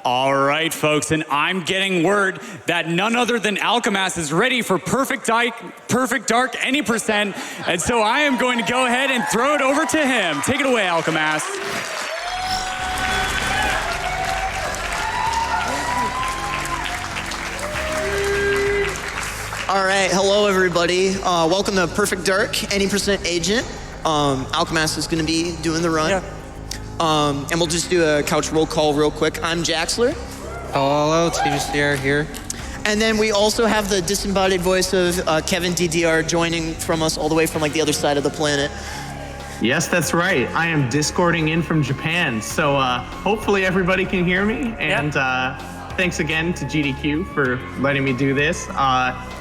All right, folks, and I'm getting word that none other than alkamaass is ready for perfect dark any percent, and so I am going to go ahead and throw it over to him. Take it away, alkamaass. All right, hello everybody. Welcome to Perfect Dark, any percent agent. alkamaass is gonna be doing the run. Yeah. And we'll just do a couch roll call real quick. I'm Jaxler. Hello, TBCR here. And then we also have the disembodied voice of KevinDDR joining from us all the way from like the other side of the planet. Yes, that's right. I am Discording in from Japan, so hopefully everybody can hear me. And thanks again to GDQ for letting me do this.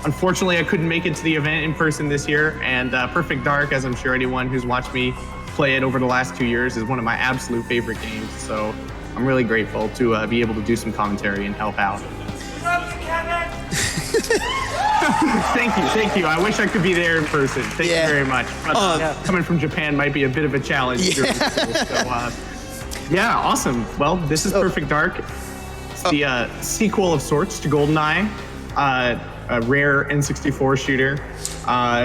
Unfortunately, I couldn't make it to the event in person this year, and Perfect Dark, as I'm sure anyone who's watched me play it over the last 2 years, is one of my absolute favorite games. So I'm really grateful to be able to do some commentary and help out. Thank you. I wish I could be there in person. Thank you very much. But, coming from Japan might be a bit of a challenge. So, yeah, awesome. Well, this is Perfect Dark. It's the sequel of sorts to GoldenEye, a rare N64 shooter.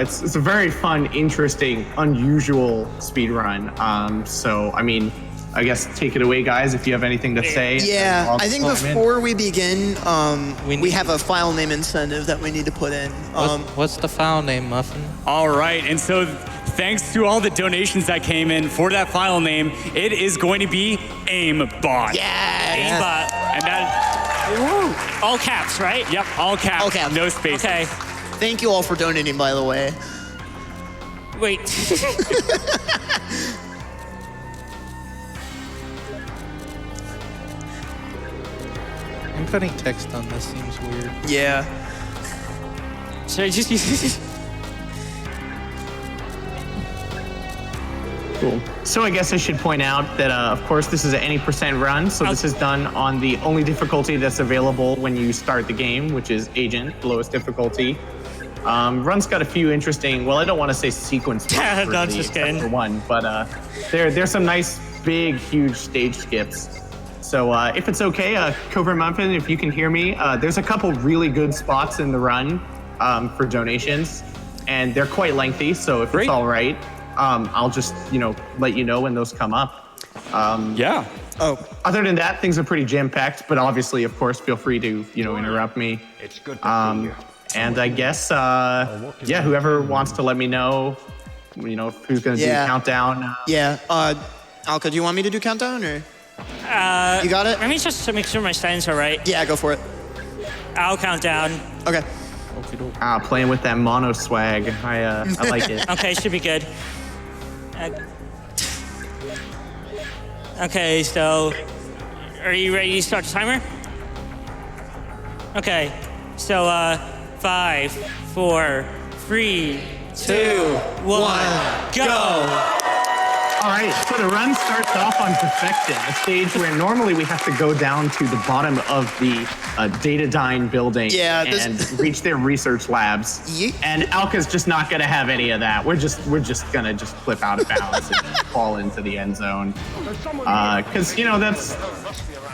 It's a very fun, interesting, unusual speedrun. So, I mean, I guess take it away, guys, if you have anything to say. Yeah, I think before we begin, we have a file name incentive that we need to put in. What's the file name, Muffin? All right, and so thanks to all the donations that came in for that file name, it is going to be aimbot. Yeah. Aimbot. And that, All caps, right? yep, all caps, All caps. no spaces. Okay. Thank you all for donating, by the way. Wait. Inputting text on this seems weird. Yeah. Should I just use Cool. So I guess I should point out that, of course, this is an any percent run. So this is done on the only difficulty that's available when you start the game, which is Agent, lowest difficulty. Run's got a few interesting, well, I don't want to say sequence marks No, just kidding. for one, but there's some nice, big, huge stage skips. So if it's okay, CovertMuffin, if you can hear me, there's a couple really good spots in the run for donations, and they're quite lengthy. So if it's all right, I'll just let you know when those come up. Yeah. Other than that, things are pretty jam-packed, but obviously, of course, feel free to interrupt me. It's good to see you. And I guess whoever wants to let me know, who's going to do the countdown. Alka, do you want me to do countdown or? You got it? Let me just make sure my settings are right. Yeah, go for it. I'll count down. Okay. Playing with that mono swag, I like it. Okay, should be good. Okay, so are you ready to start the timer? Okay, so 5, 4, 3, 2, 1, go! All right, so the run starts off on Perfection, a stage where normally we have to go down to the bottom of the Datadyne building and reach their research labs. And Alka's just not gonna have any of that. We're just gonna flip out of bounds and fall into the end zone. Because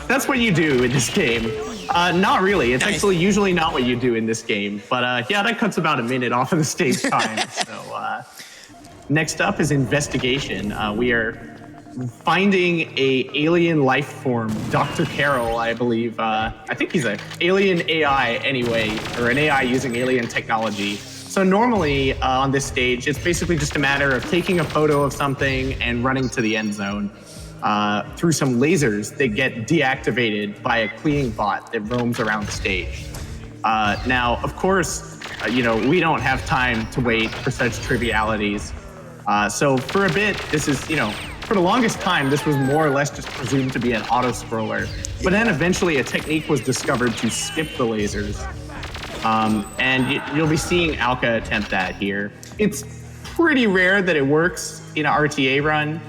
that's what you do in this game. Not really. It's actually usually not what you do in this game. But yeah, that cuts about a minute off of the stage time. So next up is Investigation. We are finding a alien life form, Dr. Carroll, I believe. I think he's an alien AI anyway, or an AI using alien technology. So normally on this stage, it's basically just a matter of taking a photo of something and running to the end zone through some lasers that get deactivated by a cleaning bot that roams around the stage. Now, of course, we don't have time to wait for such trivialities. So for a bit, this is, for the longest time, this was more or less just presumed to be an auto-scroller. But then eventually a technique was discovered to skip the lasers. And you'll be seeing Alka attempt that here. It's pretty rare that it works in an RTA run,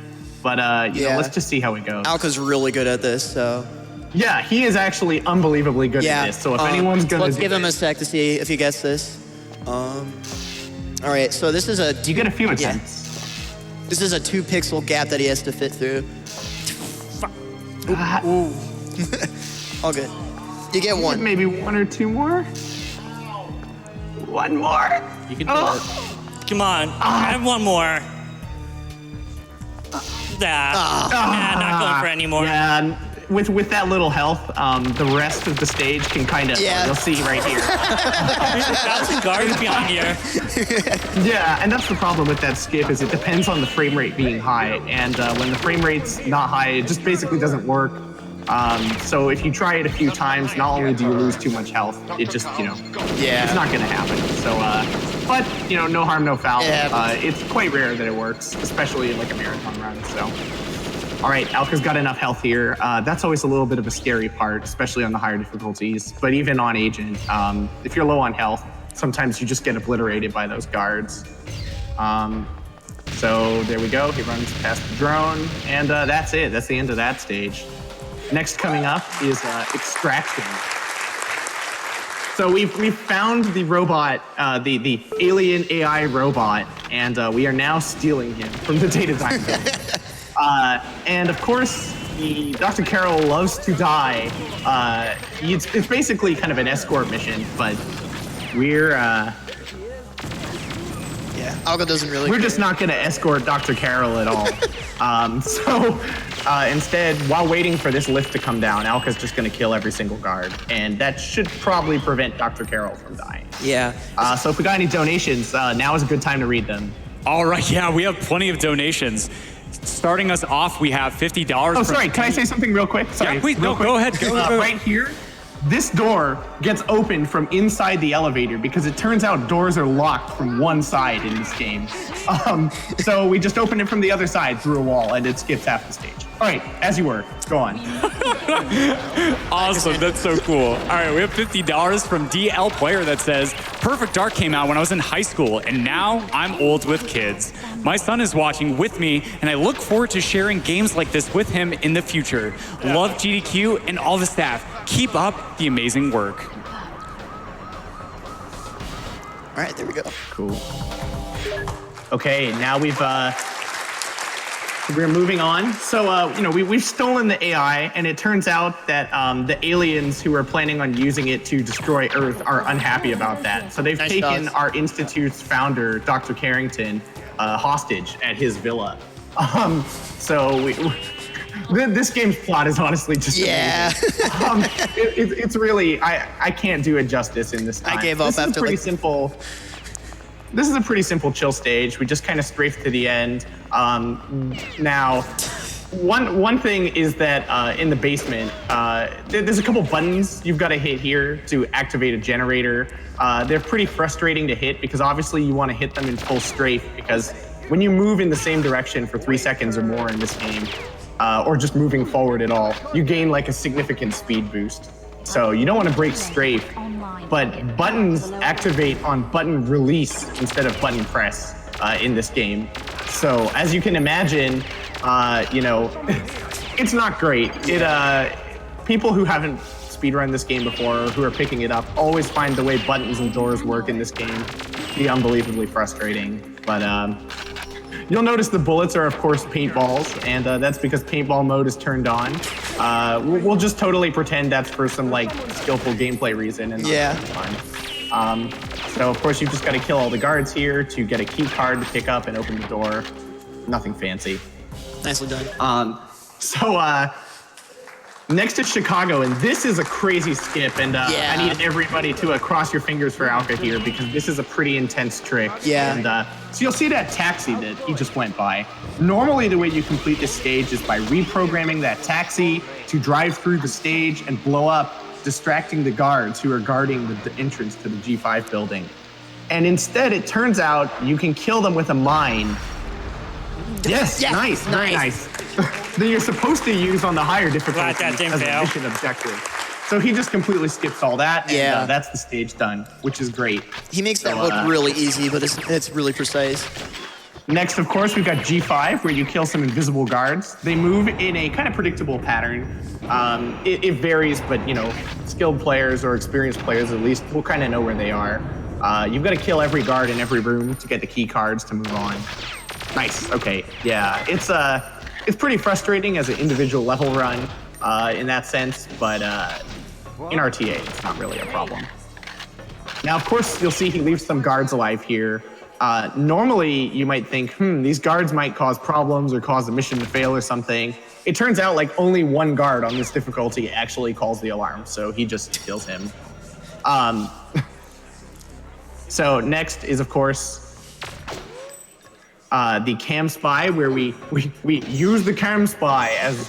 but let's just see how it goes. Alka's really good at this, so. Yeah, he is actually unbelievably good at this. So if anyone's gonna let's give him a sec to see if he gets this. All right, so this is a. You get a few attempts. This is a 2-pixel gap that he has to fit through. All good. You get one. Maybe one or two more. One more. You can do it. Come on, have one more. Not going for any more. Yeah, with that little health, the rest of the stage can kind of, you'll see right here. There's 1,000 guards behind here. Yeah, and that's the problem with that skip is it depends on the frame rate being high. And when the frame rate's not high, it just basically doesn't work. So if you try it a few times, not only do you lose too much health, it just, it's not going to happen. So, but, no harm, no foul. It's quite rare that it works, especially in like a marathon run. So, all right, Alka's got enough health here. That's always a little bit of a scary part, especially on the higher difficulties. But even on Agent, if you're low on health, sometimes you just get obliterated by those guards. So there we go. He runs past the drone, and that's it. That's the end of that stage. Next coming up is Extraction. So we've found the robot, the alien AI robot, and we are now stealing him from the data diamond. And of course, Dr. Carroll loves to die. It's basically kind of an escort mission, but we're Alka doesn't really. We're just not going to escort Dr. Carroll at all. Instead, while waiting for this lift to come down, Alka's just going to kill every single guard, and that should probably prevent Dr. Carroll from dying. Yeah. So if we got any donations, now is a good time to read them. All right, yeah, we have plenty of donations. Starting us off, we have $50. Oh, sorry, can I say something real quick? Sorry, yeah, please, real quick. Go ahead. Go. Right here, this door gets opened from inside the elevator because it turns out doors are locked from one side in this game. So we just opened it from the other side through a wall, and it skips half the stage. All right, as you were, go on. Awesome, that's so cool. All right, we have $50 from DL Player that says, Perfect Dark came out when I was in high school, and now I'm old with kids. My son is watching with me, and I look forward to sharing games like this with him in the future. Love GDQ and all the staff. Keep up the amazing work. All right, there we go. Cool. Okay, now we're moving on. So, we've stolen the AI, and it turns out that the aliens who are planning on using it to destroy Earth are unhappy about that. So they've taken our Institute's founder, Dr. Carrington, hostage at his villa. This game's plot is honestly just amazing. It's really, I can't do it justice in this time. I gave up after pretty simple. This is a pretty simple chill stage. We just kind of strafe to the end. Now, one thing is that in the basement, there's a couple buttons you've got to hit here to activate a generator. They're pretty frustrating to hit because obviously you want to hit them in full strafe because when you move in the same direction for 3 seconds or more in this game, or just moving forward at all, you gain like a significant speed boost. So you don't want to break strafe, but buttons activate on button release instead of button press in this game. So as you can imagine, it's not great. People who haven't speedrun this game before or who are picking it up always find the way buttons and doors work in this game to be unbelievably frustrating. But you'll notice the bullets are, of course, paintballs, and that's because paintball mode is turned on. We'll just totally pretend that's for some skillful gameplay reason, and that's fine. So, of course, you've just got to kill all the guards here to get a key card to pick up and open the door. Nothing fancy. Nicely done. Next it's Chicago, and this is a crazy skip, and I need everybody to cross your fingers for Alka here because this is a pretty intense trick. Yeah. And so you'll see that taxi that he just went by. Normally the way you complete this stage is by reprogramming that taxi to drive through the stage and blow up, distracting the guards who are guarding the entrance to the G5 building. And instead, it turns out you can kill them with a mine. Yes, nice, very nice. That you're supposed to use on the higher difficulties as a mission objective. So he just completely skips all that, and that's the stage done, which is great. He makes that look really easy, but it's really precise. Next, of course, we've got G5, where you kill some invisible guards. They move in a kind of predictable pattern. It varies, but skilled players or experienced players at least will kind of know where they are. You've got to kill every guard in every room to get the key cards to move on. Nice. Okay. Yeah. It's pretty frustrating as an individual level run in that sense, but in RTA, it's not really a problem. Now, of course, you'll see he leaves some guards alive here. Normally, you might think, these guards might cause problems or cause the mission to fail or something. It turns out like only one guard on this difficulty actually calls the alarm, so he just kills him. So next is, of course, the cam spy, where we use the cam spy, as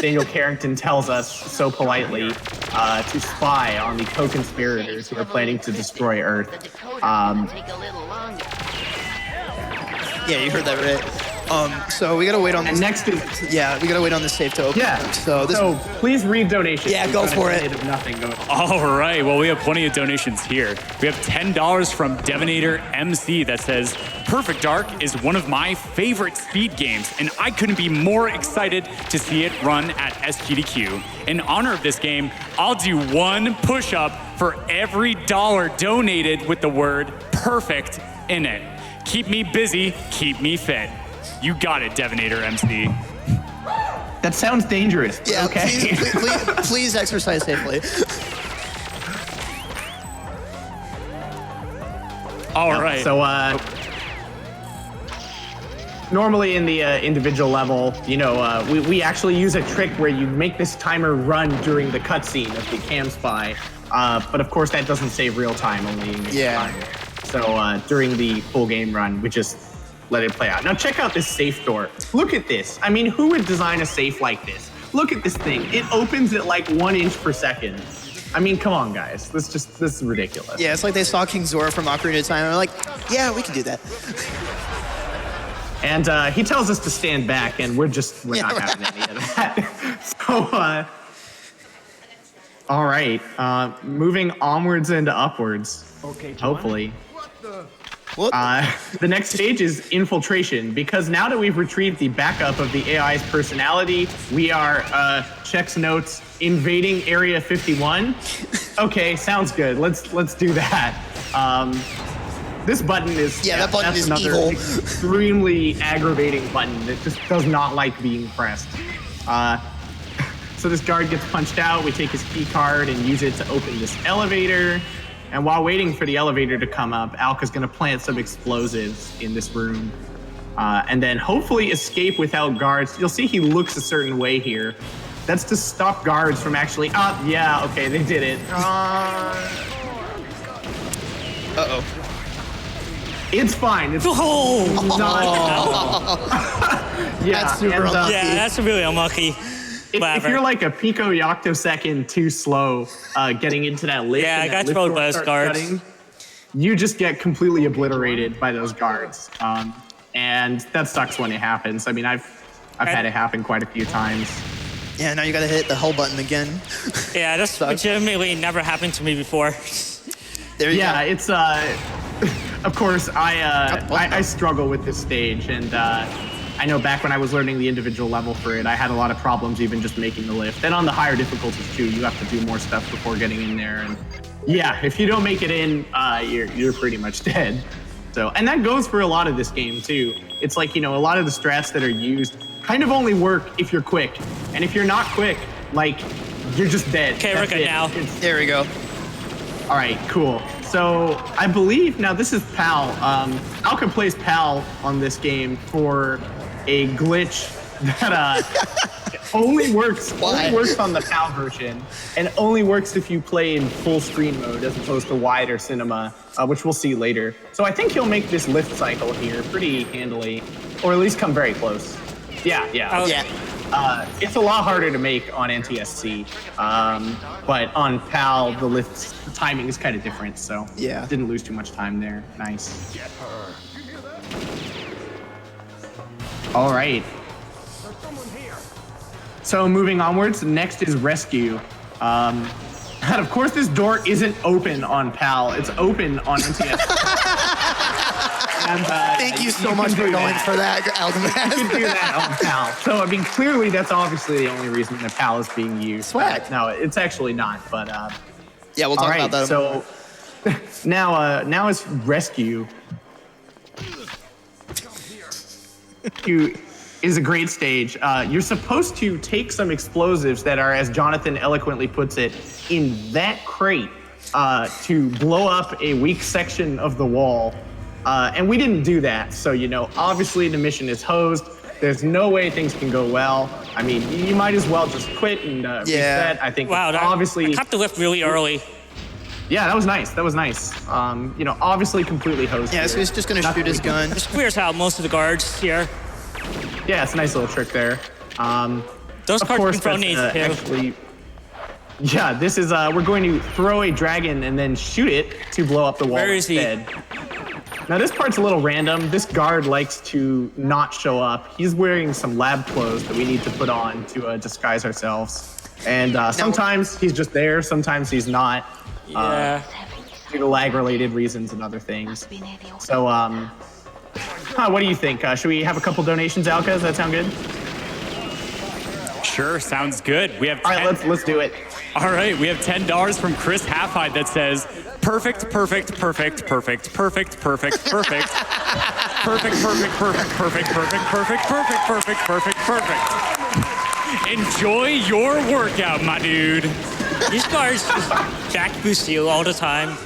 Daniel Carrington tells us so politely, to spy on the co-conspirators who are planning to destroy Earth. Yeah, you heard that right. So we gotta wait on this. And next is... Yeah, we gotta wait on the safe to open. Yeah, so please read donations. Yeah, go for it. Nothing going on. All right, well, we have plenty of donations here. We have $10 from Devonator MC that says, Perfect Dark is one of my favorite speed games, and I couldn't be more excited to see it run at SGDQ. In honor of this game, I'll do one push-up for every dollar donated with the word perfect in it. Keep me busy, keep me fit. You got it, Devonator MC. That sounds dangerous. Yeah, okay. please exercise safely. All right. So, normally in the individual level, we actually use a trick where you make this timer run during the cutscene of the cam spy. But of course, that doesn't save real time, only time. So during the full game run, we just let it play out. Now check out this safe door. Look at this. I mean, who would design a safe like this? Look at this thing. It opens at like 1 inch per second. I mean, come on, guys. This is ridiculous. Yeah, it's like they saw King Zora from Ocarina of Time and they're like, yeah, we can do that. And he tells us to stand back, and we're not having any of that. So, all right, moving onwards and upwards. Okay, hopefully. The next stage is infiltration, because now that we've retrieved the backup of the AI's personality, we are, checks notes, invading Area 51. Okay, sounds good. Let's do that. This button is that button is another evil. Extremely aggravating button that just does not like being pressed. So this guard gets punched out. We take his key card and use it to open this elevator. And while waiting for the elevator to come up, Alka's gonna plant some explosives in this room. And then hopefully escape without guards. You'll see he looks a certain way here. That's to stop guards from actually, yeah, okay, they did it. Uh-oh. It's fine. It's not. Yeah, that's super unlucky. Yeah, that's really unlucky. If you're like a pico-yoctosecond too slow getting into that lift, yeah, I got trolled by those guards. You just get completely obliterated by those guards, and that sucks when it happens. I mean, I've had it happen quite a few times. Yeah, now you gotta hit the hell button again. Yeah, that's legitimately never happened to me before. There you go. Yeah, it's of course I struggle with this stage, and I know back when I was learning the individual level for it, I had a lot of problems even just making the lift. And on the higher difficulties too, you have to do more stuff before getting in there. And yeah, if you don't make it in, you're pretty much dead. So, and that goes for a lot of this game too. It's like, a lot of the strats that are used kind of only work if you're quick. And if you're not quick, like, you're just dead. Okay, we're good now. There we go. All right, cool. So I believe now this is PAL. Alka plays PAL on this game for a glitch that only works on the PAL version, and only works if you play in full screen mode as opposed to wide or cinema, which we'll see later. So I think he'll make this lift cycle here pretty handily, or at least come very close. Yeah. It's a lot harder to make on NTSC, but on PAL the timing is kind of different, so didn't lose too much time there. Nice. All right. So moving onwards, next is rescue. And of course, this door isn't open on PAL. It's open on NTS. And, Thank you so much for going for that, alkamaass. You can do that on PAL. So, I mean, clearly that's obviously the only reason that PAL is being used. Swag. No, it's actually not, but... yeah, we'll talk about that. So now it's rescue. is a great stage. You're supposed to take some explosives that are, as Jonathan eloquently puts it, in that crate to blow up a weak section of the wall. And we didn't do that. So, obviously the mission is hosed. There's no way things can go well. I mean, you might as well just quit and reset. I think obviously... I cut the lift really early. Yeah, that was nice. That was nice. Obviously completely hosed. Yeah, so he's just going to shoot his gun. Just clears out most of the guards here. Yeah, it's a nice little trick there. Those cards can throw nades too. Actually, yeah, this is, we're going to throw a dragon and then shoot it to blow up the wall instead. Now this part's a little random. This guard likes to not show up. He's wearing some lab clothes that we need to put on to disguise ourselves. And sometimes he's just there, sometimes he's not. Yeah. Due to lag-related reasons and other things. So, what do you think? Should we have a couple donations, Alka? Does that sound good? Sure, sounds good. We have. All right, let's do it. All right, we have $10 from Chris Halfhide that says, perfect, perfect, perfect, perfect, perfect, perfect, perfect, perfect, perfect, perfect, perfect, perfect, perfect, perfect, perfect, perfect, perfect. Enjoy your workout, my dude. These guards just jack boost you all the time.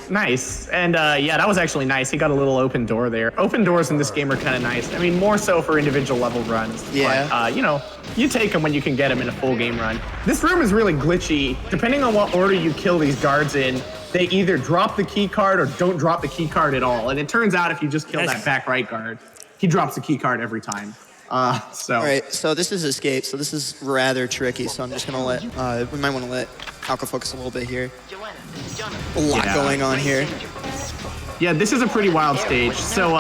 Nice. And yeah, that was actually nice. He got a little open door there. Open doors in this game are kind of nice. I mean, more so for individual level runs. Yeah. But, you take them when you can get them in a full game run. This room is really glitchy. Depending on what order you kill these guards in, they either drop the key card or don't drop the key card at all. And it turns out if you just kill that back right guard, he drops the key card every time. All right, so this is escape, so this is rather tricky, so I'm just gonna let, we might wanna let Alka focus a little bit here. A lot going on here. Yeah, this is a pretty wild stage. So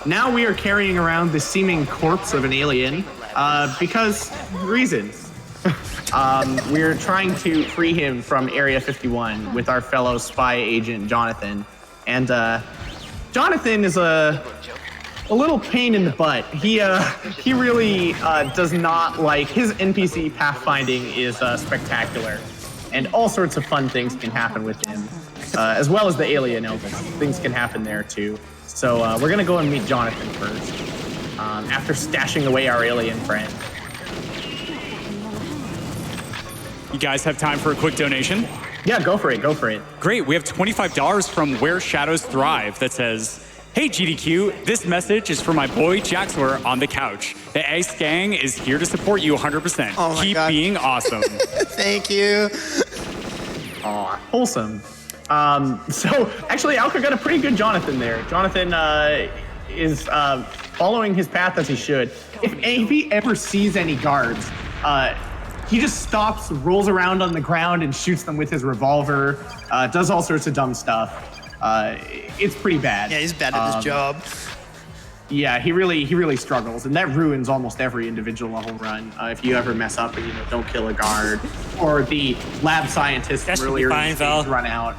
now we are carrying around the seeming corpse of an alien because reasons. We're trying to free him from Area 51 with our fellow spy agent, Jonathan. And Jonathan is a little pain in the butt. He really does not like, his NPC pathfinding is spectacular. And all sorts of fun things can happen with him, as well as the alien Elvis. Things can happen there too. So we're gonna go and meet Jonathan first, after stashing away our alien friend. You guys have time for a quick donation? Yeah, go for it, go for it. Great, we have $25 from Where Shadows Thrive that says, hey GDQ, this message is for my boy Jaxler on the couch. The Ace Gang is here to support you 100%. Oh my Keep God. being awesome. Thank you. Aw, wholesome. So actually Alka got a pretty good Jonathan there. Jonathan is following his path as he should. If he ever sees any guards, he just stops, rolls around on the ground and shoots them with his revolver, does all sorts of dumb stuff. It's pretty bad. Yeah, he's bad at his job. Yeah, he really struggles, and that ruins almost every individual level run. If you ever mess up and don't kill a guard, or the lab scientist really run out.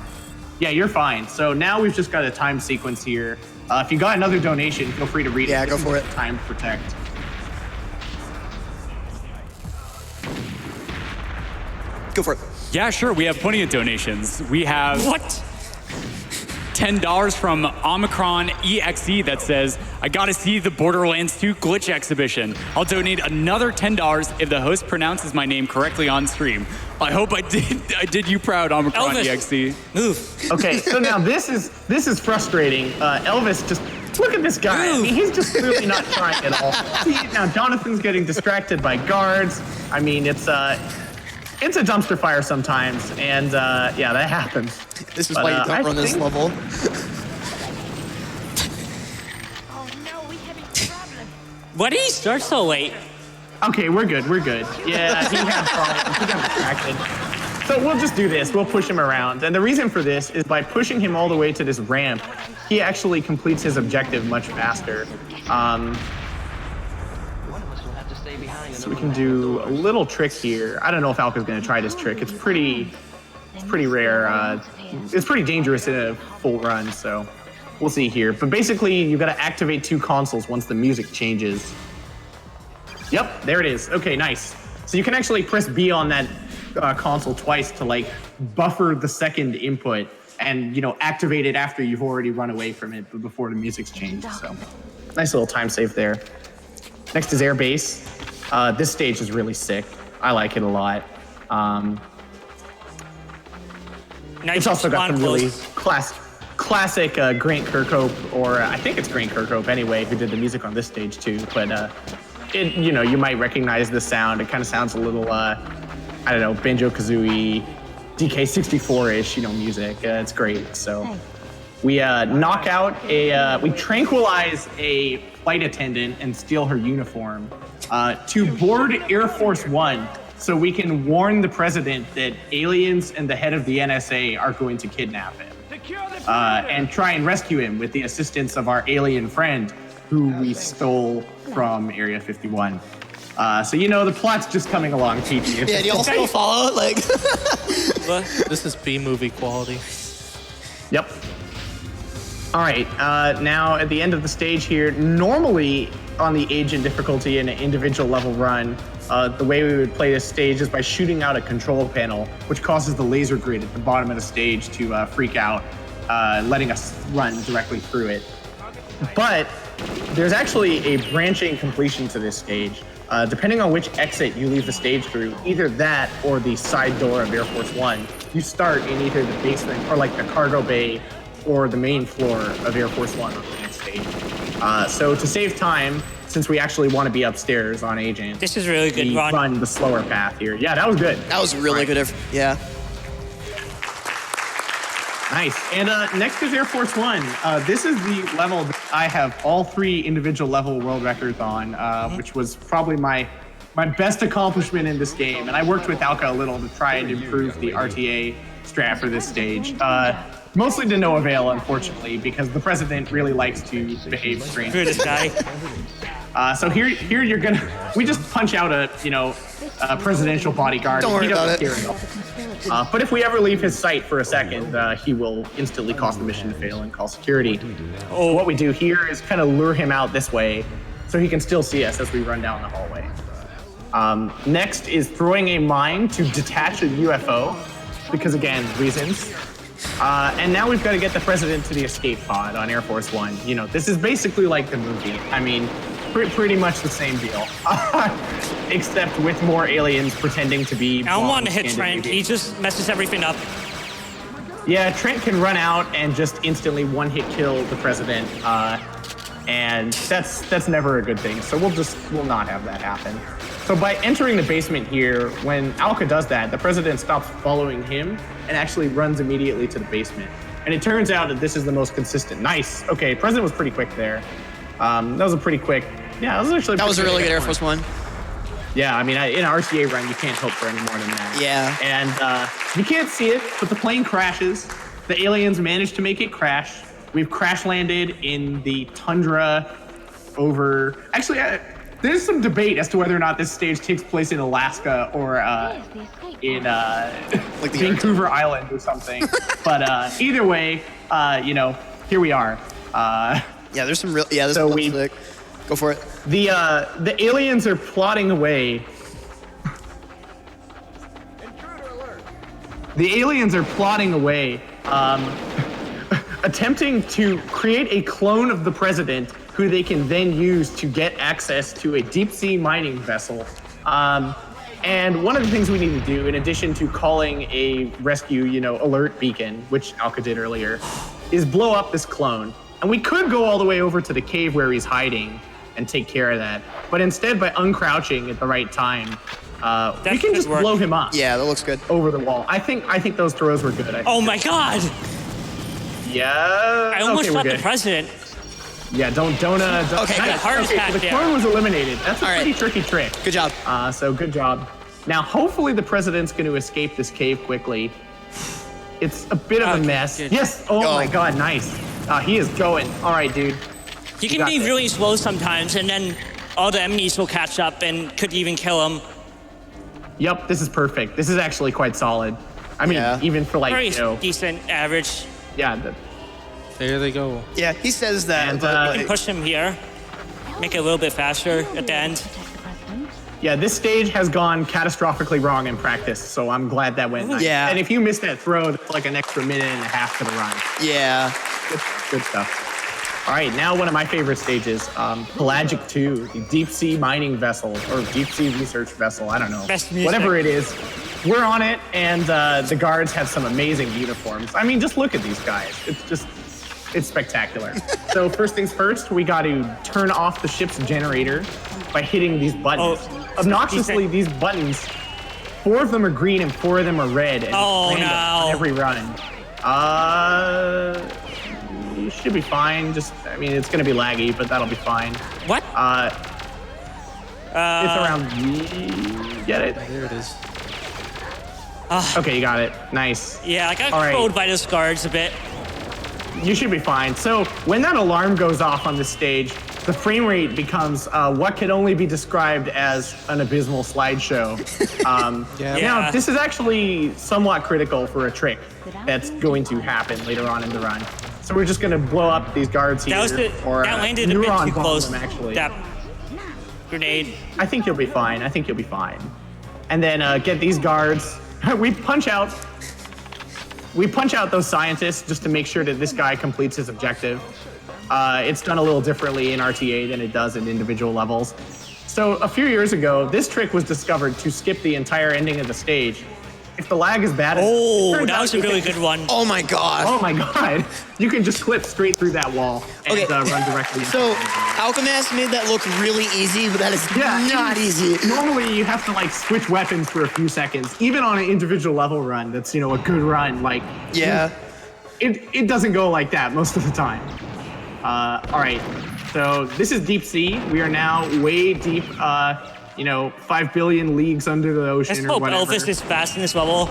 Yeah, you're fine. So now we've just got a time sequence here. If you got another donation, feel free to read it. Yeah, go for it. Time to protect. Go for it. Yeah, sure, we have plenty of donations. We have... What? $10 from Omicron EXE that says, I gotta see the Borderlands 2 glitch exhibition. I'll donate another $10 if the host pronounces my name correctly on stream. I hope I did you proud, Omicron Elvis, EXE. move. Okay, so now this is frustrating. Elvis, just look at this guy. I mean, he's just clearly not trying at all. See, now Jonathan's getting distracted by guards. I mean, it's a dumpster fire sometimes, and yeah, that happens. This is why you don't run this level. Oh no, we having problem. Why did he start so late? Okay, we're good. Yeah, he had problems. He got distracted. So we'll just do this. We'll push him around. And the reason for this is by pushing him all the way to this ramp, he actually completes his objective much faster. So we can do a little trick here. I don't know if Alka's going to try this trick. It's pretty rare. It's pretty dangerous in a full run, so we'll see here. But basically, you got to activate 2 consoles once the music changes. Yep, there it is. Okay, nice. So you can actually press B on that console twice to like buffer the second input and activate it after you've already run away from it, but before the music's changed. So nice little time save there. Next is Air Base. This stage is really sick. I like it a lot. It's also got some really classic Grant Kirkhope, or I think it's Grant Kirkhope anyway, who did the music on this stage too. But you might recognize the sound. It kind of sounds a little, I don't know, Banjo-Kazooie, DK64-ish, music. It's great. So we knock out we tranquilize a flight attendant and steal her uniform to board Air Force One, so we can warn the president that aliens and the head of the NSA are going to kidnap him and try and rescue him with the assistance of our alien friend who we stole from Area 51. So the plot's just coming along, Peachy. Yeah, do y'all still follow? Like, This is B-movie quality. Yep. All right, now at the end of the stage here, normally on the agent difficulty in an individual level run, the way we would play this stage is by shooting out a control panel, which causes the laser grid at the bottom of the stage to freak out, letting us run directly through it. But there's actually a branching completion to this stage. Depending on which exit you leave the stage through, either that or the side door of Air Force One, you start in either the basement or like the cargo bay or the main floor of Air Force One on the main stage. So to save time, since we actually want to be upstairs on Agent, this is really good. We run the slower path here. Yeah, that was good. That was really good. Yeah. Nice. And next is Air Force One. This is the level that I have all 3 individual level world records on, which was probably my best accomplishment in this game. And I worked with Alka a little to try and improve the RTA strat for this stage. Mostly to no avail, unfortunately, because the president really likes to behave strangely. Screw this guy. So here you're we just punch out a presidential bodyguard. Don't worry about it. But if we ever leave his sight for a second, he will instantly cause the mission to fail and call security. Oh. What we do here is kind of lure him out this way so he can still see us as we run down the hallway. Next is throwing a mine to detach a UFO, because again, reasons. And now we've got to get the president to the escape pod on Air Force One. This is basically like the movie. I mean, pretty much the same deal, except with more aliens pretending to be. I don't want to hit Trent. He just messes everything up. Yeah, Trent can run out and just instantly one-hit kill the president, and that's never a good thing. So we'll not have that happen. So by entering the basement here, when Alka does that, the president stops following him and actually runs immediately to the basement. And it turns out that this is the most consistent. Nice. Okay, president was pretty quick there. That was a pretty quick. Yeah, that was actually. That was a really good Air Force One. Yeah, I mean, in an RTA run, you can't hope for any more than that. Yeah. And you can't see it, but the plane crashes. The aliens managed to make it crash. We've crash landed in the tundra over. Actually, there's some debate as to whether or not this stage takes place in Alaska or in like Vancouver Island or something. But either way, here we are. Yeah, there's some real. Yeah, this so is sick. Go for it. The aliens are plotting away. The aliens are plotting away, attempting to create a clone of the president who they can then use to get access to a deep sea mining vessel. And one of the things we need to do, in addition to calling a rescue, alert beacon, which Alka did earlier, is blow up this clone. And we could go all the way over to the cave where he's hiding and take care of that. But instead, by uncrouching at the right time, we can just blow him up. Yeah, that looks good. Over the wall. I think those throws were good. Oh my God! Yeah. I almost shot the president. Yeah, don't. Okay, good. Heart attack so the clone was eliminated. That's a pretty tricky trick. Good job. So good job. Now, hopefully the president's going to escape this cave quickly. It's a bit of a mess. Good. Yes. Oh my God, nice. He is going. All right, dude. He can be really slow sometimes, and then all the enemies will catch up and could even kill him. Yep, this is perfect. This is actually quite solid. I mean, even for like, very decent average. Yeah. There they go. Yeah, he says that. And, you can push him here, make it a little bit faster at the end. Yeah, this stage has gone catastrophically wrong in practice, so I'm glad that went nice. Yeah. And if you miss that throw, that's like an extra minute and a half to the run. Yeah. Good stuff. All right, now one of my favorite stages, Pelagic 2, the deep sea mining vessel, or deep sea research vessel, I don't know. Whatever it is. We're on it, and the guards have some amazing uniforms. I mean, just look at these guys. It's spectacular. So first things first, we got to turn off the ship's generator by hitting these buttons. Obnoxiously, these buttons, 4 of them are green and 4 of them are red. And random on every run. You should be fine. I mean, it's gonna be laggy, but that'll be fine. What? It's around. Get it? There it is. Okay, you got it. Nice. Yeah, I got controlled by those guards a bit. You should be fine. So when that alarm goes off on this stage, the frame rate becomes what can only be described as an abysmal slideshow. Now, this is actually somewhat critical for a trick that's going to happen later on in the run. So we're just going to blow up these guards here. That landed a bit too close. Them, actually. That grenade. I think you'll be fine. And then get these guards. We punch out those scientists just to make sure that this guy completes his objective. It's done a little differently in RTA than it does in individual levels. So a few years ago, this trick was discovered to skip the entire ending of the stage. If the lag is bad, that was a really good one. Oh my god. Oh my god. You can just clip straight through that wall and run directly. So alkamaass made that look really easy, but that is not easy. Normally you have to like switch weapons for a few seconds. Even on an individual level run, that's, you know, a good run. Like, it doesn't go like that most of the time. All right, so this is deep sea. We are now way deep, 5 billion leagues under the ocean or whatever. Elvis is fast in this level.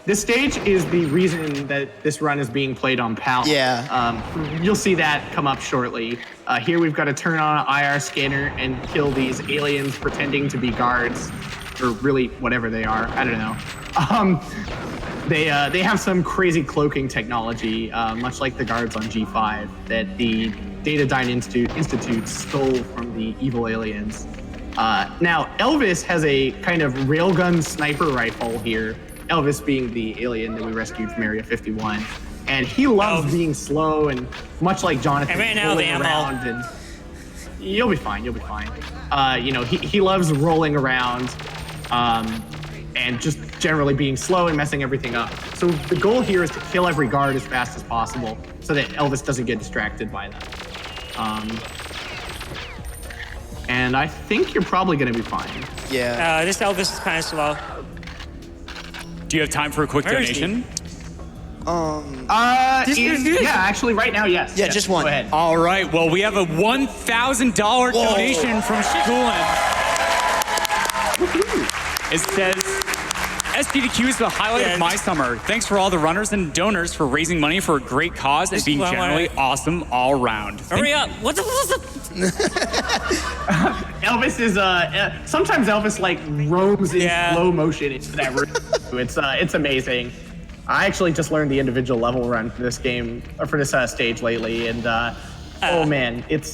This stage is the reason that this run is being played on PAL. You'll see that come up shortly. Here we've got to turn on an IR scanner and kill these aliens pretending to be guards, or really whatever they are. I don't know. They have some crazy cloaking technology, much like the guards on G5, that the Datadyne Institute stole from the evil aliens. Now, Elvis has a kind of railgun sniper rifle here, Elvis being the alien that we rescued from Area 51. And he loves being slow and much like Jonathan, rolling around. And you'll be fine. He loves rolling around and just generally being slow and messing everything up. So the goal here is to kill every guard as fast as possible so that Elvis doesn't get distracted by them. And I think you're probably going to be fine. Yeah. This Elvis is kind of slow. Do you have time for a quick donation? Actually, right now, yes. Yeah, just one. Go ahead. All right. Well, we have a $1,000 donation from Schoolen. It says, SGDQ is the highlight of my summer. Thanks for all the runners and donors for raising money for a great cause and being generally awesome all around. Hurry up. What the Elvis is, sometimes Elvis like roams in slow motion into that room. It's amazing. I actually just learned the individual level run for this game, or for this stage lately, and oh man, it's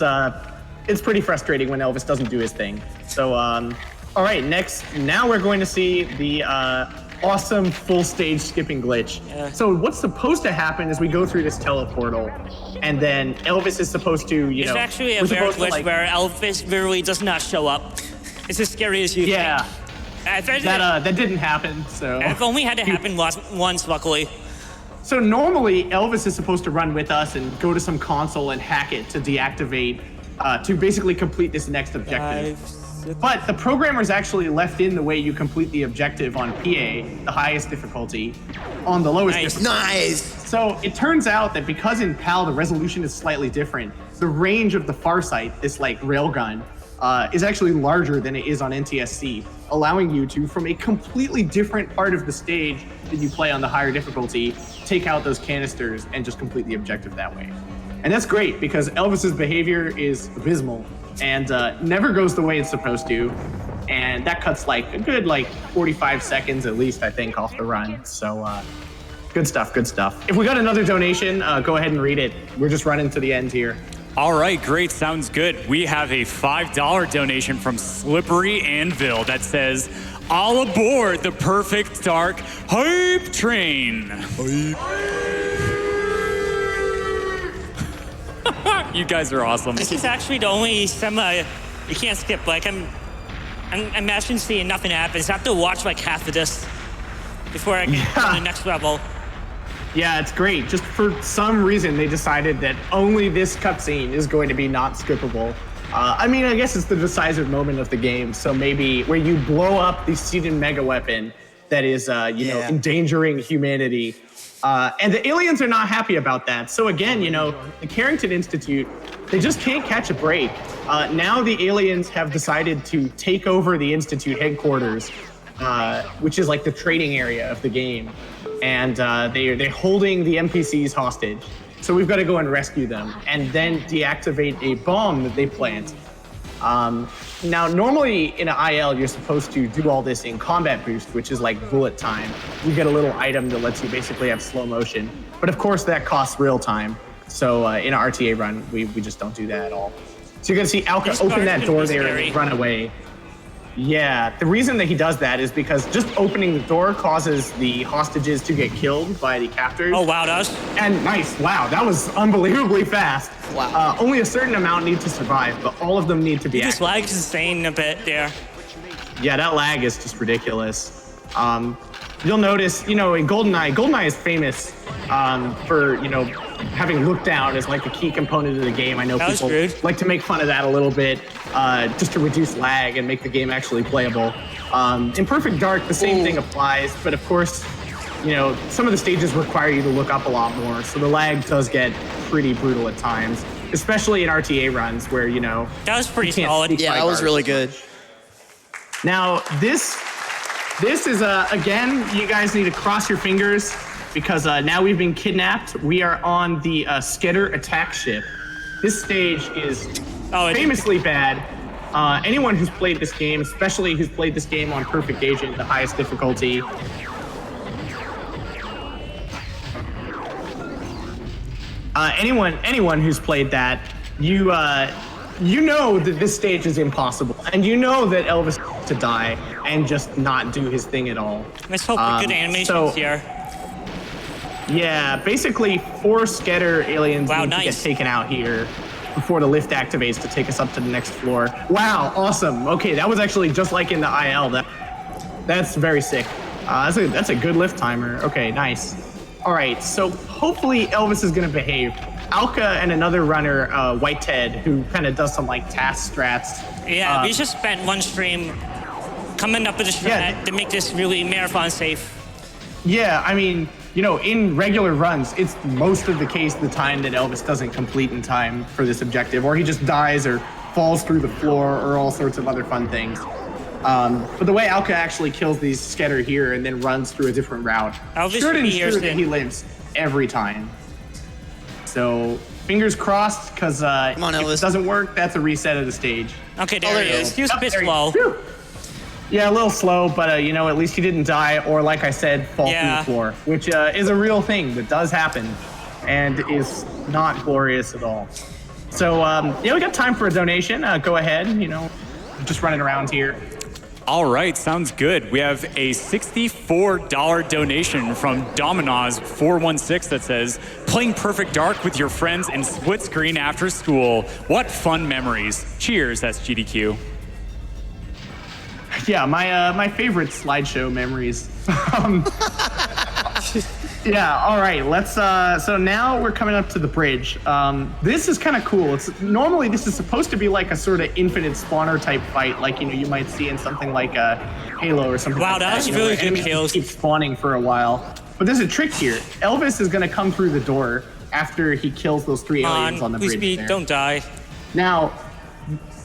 pretty frustrating when Elvis doesn't do his thing. So, all right, now we're going to see the awesome full stage skipping glitch. So what's supposed to happen is we go through this teleportal, and then Elvis is supposed to, It's actually a rare glitch where Elvis really does not show up. It's as scary as you think. That didn't happen, so. I've only had it happen once, luckily. So normally, Elvis is supposed to run with us and go to some console and hack it to deactivate, to basically complete this next objective. But the programmers actually left in the way you complete the objective on PA, the highest difficulty, on the lowest difficulty. Nice! So it turns out that because in PAL the resolution is slightly different, the range of the Farsight, this like railgun, is actually larger than it is on NTSC, allowing you to, from a completely different part of the stage that you play on the higher difficulty, take out those canisters and just complete the objective that way. And that's great because Elvis's behavior is abysmal and never goes the way it's supposed to. And that cuts like a good 45 seconds at least, I think, off the run. So good stuff. If we got another donation, go ahead and read it. We're just running to the end here. All right, great, sounds good. We have a $5 donation from Slippery Anvil that says, all aboard the Perfect Dark Hype Train. You guys are awesome. This is actually the only semi you can't skip. Like I'm imagining seeing nothing happens. I have to watch like half of this before I can go to the next level. Yeah, it's great. Just for some reason, they decided that only this cutscene is going to be not skippable. I mean, I guess it's the decisive moment of the game. So maybe where you blow up the Sidon mega weapon that is, you know, endangering humanity. And the aliens are not happy about that. So again, you know, the Carrington Institute, they just can't catch a break. Now the aliens have decided to take over the Institute headquarters, which is like the trading area of the game. And they're holding the NPCs hostage. So we've got to go and rescue them and then deactivate a bomb that they plant. Now, normally in an IL, you're supposed to do all this in combat boost, which is like bullet time. You get a little item that lets you basically have slow motion. But of course, that costs real time. So in an RTA run, we just don't do that at all. So you're going to see Alka open that door there and run away. Yeah, the reason that he does that is because just opening the door causes the hostages to get killed by the captors. Oh, wow, that was... And nice, wow, that was unbelievably fast. Wow. Only a certain amount need to survive, but all of them need to be This lag's insane a bit there. Yeah, that lag is just ridiculous. You'll notice, you know, in GoldenEye is famous for, you know, having look down as like the key component of the game. I know people like to make fun of that a little bit, just to reduce lag and make the game actually playable. In Perfect Dark, the same thing applies, but of course, you know, some of the stages require you to look up a lot more, so the lag does get pretty brutal at times, especially in RTA runs where, you know... That was pretty solid. Yeah, that was really good. Now, this is, again, you guys need to cross your fingers because now we've been kidnapped. We are on the Skedder attack ship. This stage is famously bad. Anyone who's played this game, especially who's played this game on Perfect Agent, the highest difficulty, anyone who's played that, you know that this stage is impossible, and you know that Elvis to die and just not do his thing at all. Let's hope for good animations here. Yeah, basically 4 Skedder aliens need to get taken out here before the lift activates to take us up to the next floor. Wow, awesome. Okay, that was actually just like in the IL. That's very sick. That's a good lift timer. Okay, nice. All right, so hopefully Elvis is gonna behave. Alka and another runner, White Ted, who kind of does some like task strats. Yeah, we just spent one stream coming up with a strat to make this really marathon safe. Yeah, I mean, you know, in regular runs, it's most of the case the time that Elvis doesn't complete in time for this objective, or he just dies or falls through the floor or all sorts of other fun things. But the way Alka actually kills these Skedder here and then runs through a different route, sure to ensure that he lives every time. So fingers crossed, because if it doesn't work, that's a reset of the stage. Okay, there he is. He was a bit slow. Yeah, a little slow, but you know, at least he didn't die, or like I said, fall through the floor, which is a real thing that does happen and is not glorious at all. So yeah, we got time for a donation. Go ahead, you know, just running around here. All right, sounds good. We have a $64 donation from Dominos416 that says, playing Perfect Dark with your friends in split screen after school. What fun memories. Cheers, SGDQ. Yeah, my favorite slideshow memories. Yeah, all right, let's, so now we're coming up to the bridge. This is kind of cool. Normally this is supposed to be like a sort of infinite spawner type fight, like, you know, you might see in something like Halo or something like that. Wow, that was really good kills. Keep spawning for a while. But there's a trick here. Elvis is gonna come through the door after he kills those 3 aliens on the bridge there. Don't die. Now,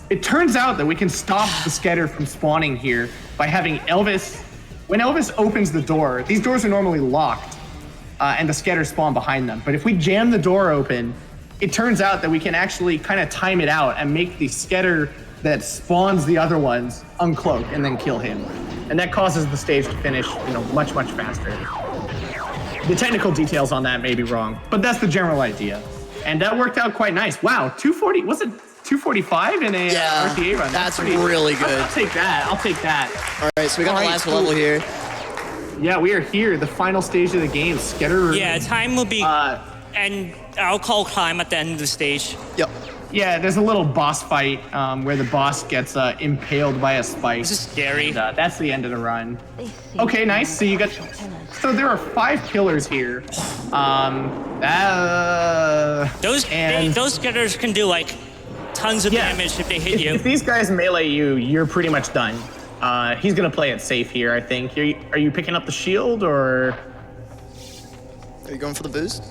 it turns out that we can stop the Skedder from spawning here by having Elvis, when Elvis opens the door, these doors are normally locked, and the Skedder spawn behind them. But if we jam the door open, it turns out that we can actually kind of time it out and make the Skedder that spawns the other ones uncloak and then kill him. And that causes the stage to finish, you know, much, much faster. The technical details on that may be wrong, but that's the general idea. And that worked out quite nice. Wow, 240, was it 245 in a RTA run? That's really good. I'll take that. I'll take that. All right, so we got the last level here. Yeah, we are here, the final stage of the game. Skedder. Yeah, time will be And I'll call time at the end of the stage. Yep. Yeah, there's a little boss fight where the boss gets impaled by a spike. This is scary. And, that's the end of the run. Okay, nice. So you got. So there are 5 killers here. Those skitters can do like tons of damage if they hit you. If these guys melee you, you're pretty much done. He's gonna play it safe here, I think. Are you picking up the shield or? Are you going for the boost?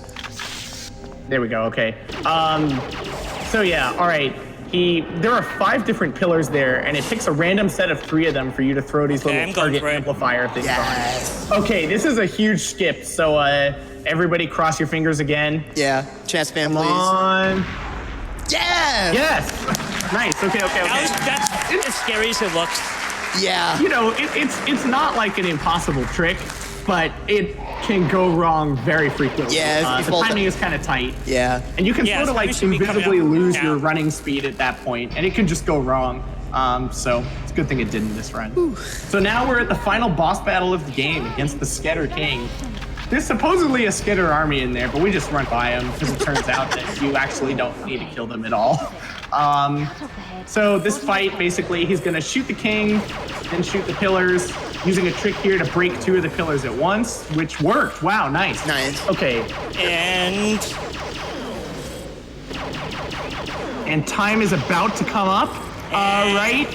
There we go. Okay. So yeah. All right. There are 5 different pillars there, and it takes a random set of 3 of them for you to throw these little target amplifier things on. Okay, this is a huge skip. So everybody, cross your fingers again. Yeah. Chat spam, Come please. on. Yeah. Yes. Nice. Okay. That's as scary as it looks. Yeah. You know, it's not like an impossible trick, but it can go wrong very frequently. Yeah. The timing is kind of tight. Yeah. And you can sort of like invisibly lose your down. running speed at that point, and it can just go wrong. So it's a good thing it didn't this run. Whew. So now we're at the final boss battle of the game against the Skitter King. There's supposedly a Skitter army in there, but we just run by them because it turns out that you actually don't need to kill them at all. So this fight, basically, he's gonna shoot the king, then shoot the pillars, using a trick here to break 2 of the pillars at once, which worked. Wow, nice. Nice. Okay. And time is about to come up. Right?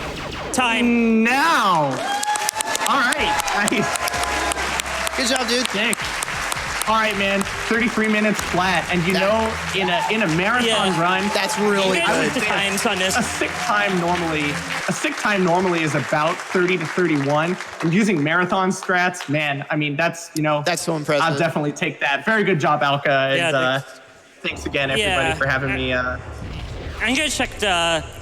Time. Now. All right, nice. Good job, dude. Thanks. All right, man. 33 minutes flat, and in a marathon run, that's really good. The times on this. A sick time normally is about 30 to 31. And using marathon strats, man, I mean that's so impressive. I'll definitely take that. Very good job, Alka. And thanks again, everybody, for having me. I'm gonna check